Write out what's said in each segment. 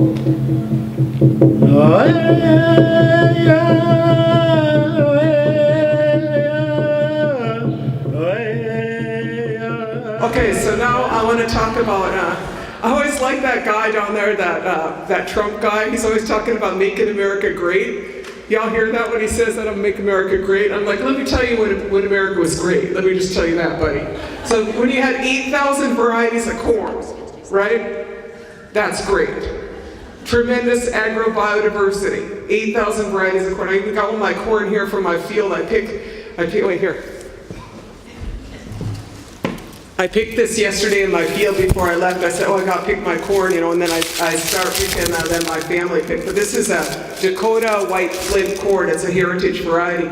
Okay, so now I want to talk about, I always like that guy down there, that Trump guy. He's always talking about making America great. Y'all hear that when he says that, I'm make America great? I'm like, let me tell you when America was great. Let me just tell you that, buddy. So when you had 8,000 varieties of corn, right? That's great. Tremendous agrobiodiversity. 8,000 varieties of corn. I even got one of my corn here from my field. I picked, wait here. I picked this yesterday in my field before I left. I said, oh, I got to pick my corn, and then I start picking, then my family picked. But this is a Dakota white flint corn. It's a heritage variety.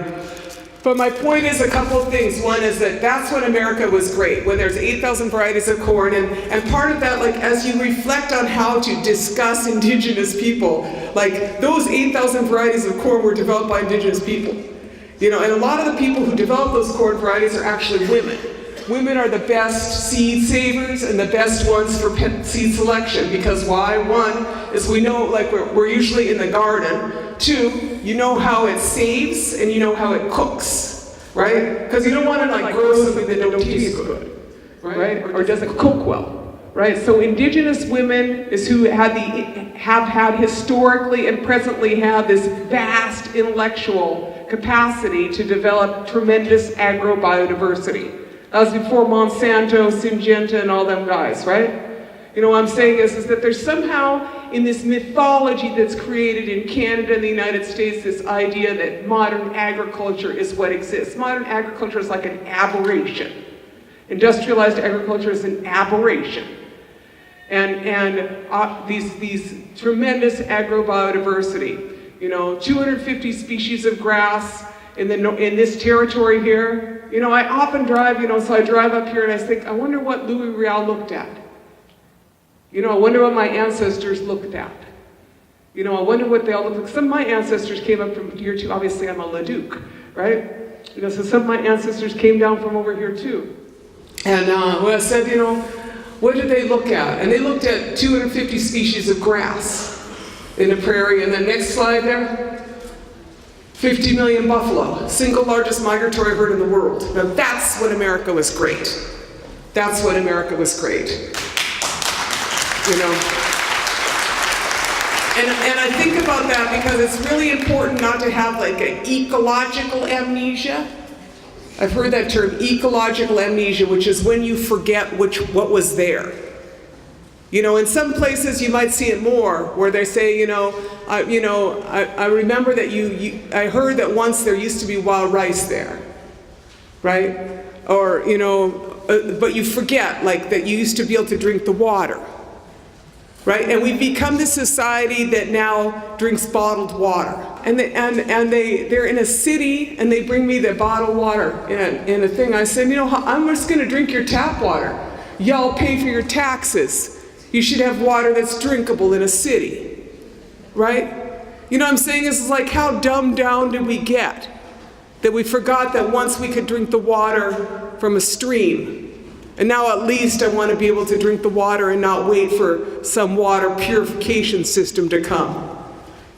But my point is a couple of things. One is that's when America was great, when there's 8,000 varieties of corn. And part of that, like, as you reflect on how to discuss Indigenous people, like, those 8,000 varieties of corn were developed by Indigenous people. And a lot of the people who develop those corn varieties are actually women. Women are the best seed savers and the best ones for seed selection, because why? One is we know, like, we're usually in the garden. Two, you know how it saves and you know how it cooks, right? Because you don't want to, like, grow something that don't taste good, right? Or doesn't cook well, right? So Indigenous women is who have had historically and presently have this vast intellectual capacity to develop tremendous agrobiodiversity. That was before Monsanto, Syngenta, and all them guys, right? What I'm saying is that there's somehow in this mythology that's created in Canada and the United States, this idea that modern agriculture is what exists. Modern agriculture is like an aberration. Industrialized agriculture is an aberration. And these tremendous agrobiodiversity, 250 species of grass in this territory here. I often drive, so I drive up here and I think, I wonder what Louis Riel looked at. I wonder what my ancestors looked at. I wonder what they all looked like. Some of my ancestors came up from here too. Obviously, I'm a LaDuke, right? So some of my ancestors came down from over here too. And when I said, what did they look at? And they looked at 250 species of grass in the prairie. And the next slide there, 50 million buffalo, single largest migratory herd in the world. Now that's when America was great. That's when America was great. And I think about that because it's really important not to have like an ecological amnesia. I've heard that term, ecological amnesia, which is when you forget what was there. In some places you might see it more, where they say, I remember that I heard that once there used to be wild rice there, right? Or, but you forget, like, that you used to be able to drink the water, right? And we've become this society that now drinks bottled water. And they're in a city, and they bring me the bottled water in a thing. I said, I'm just going to drink your tap water. Y'all pay for your taxes. You should have water that's drinkable in a city, right? What I'm saying is like, how dumbed down did we get that we forgot that once we could drink the water from a stream, and now at least I want to be able to drink the water and not wait for some water purification system to come.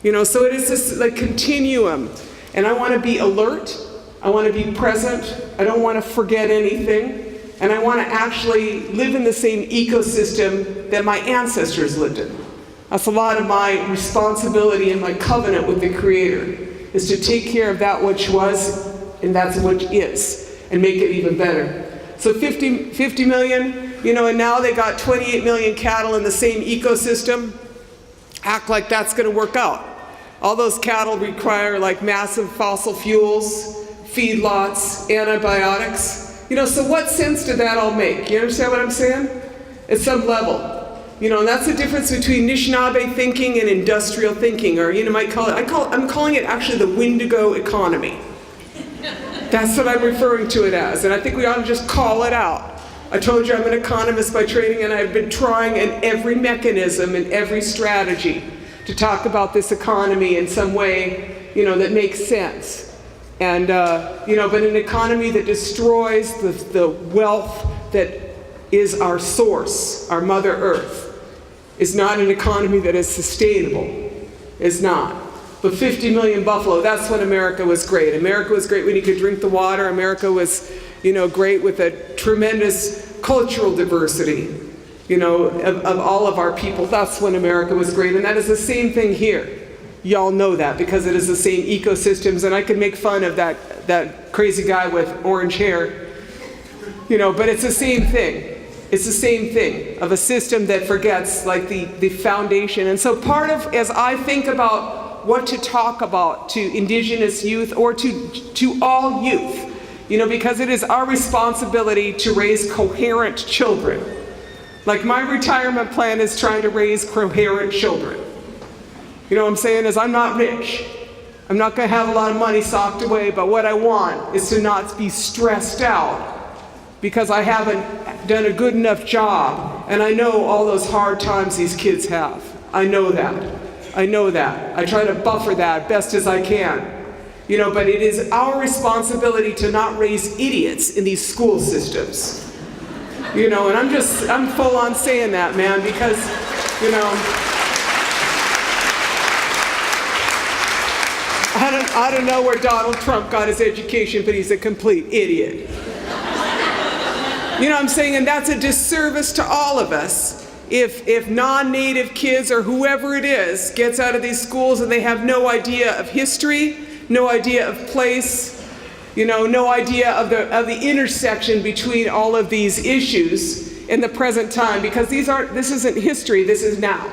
So it is this like continuum, and I want to be alert, I want to be present, I don't want to forget anything. And I want to actually live in the same ecosystem that my ancestors lived in. That's a lot of my responsibility and my covenant with the Creator, is to take care of that which was and that's which is, and make it even better. So 50 million, and now they got 28 million cattle in the same ecosystem. Act like that's going to work out. All those cattle require like massive fossil fuels, feedlots, antibiotics. So what sense did that all make? You understand what I'm saying? At some level. And that's the difference between Anishinaabe thinking and industrial thinking, or you might call it, I'm calling it actually the Wendigo economy. That's what I'm referring to it as, and I think we ought to just call it out. I told you I'm an economist by training, and I've been trying in every mechanism and every strategy to talk about this economy in some way, that makes sense. And, but an economy that destroys the wealth that is our source, our Mother Earth, is not an economy that is sustainable. It's not. But 50 million buffalo, that's when America was great. America was great when you could drink the water. America was, great with a tremendous cultural diversity, of all of our people. That's when America was great. And that is the same thing here. Y'all know that because it is the same ecosystems. And I could make fun of that crazy guy with orange hair, but it's the same thing. It's the same thing of a system that forgets like the foundation. And so part of, as I think about what to talk about to Indigenous youth or to all youth, because it is our responsibility to raise coherent children. Like my retirement plan is trying to raise coherent children. What I'm saying is I'm not rich. I'm not going to have a lot of money socked away, but what I want is to not be stressed out because I haven't done a good enough job, and I know all those hard times these kids have. I know that. I try to buffer that best as I can. But it is our responsibility to not raise idiots in these school systems. And I'm full on saying that, man, because, I don't know where Donald Trump got his education, but he's a complete idiot. I'm saying, and that's a disservice to all of us. If non-native kids or whoever it is gets out of these schools and they have no idea of history, no idea of place, no idea of the intersection between all of these issues in the present time, because this isn't history, this is now.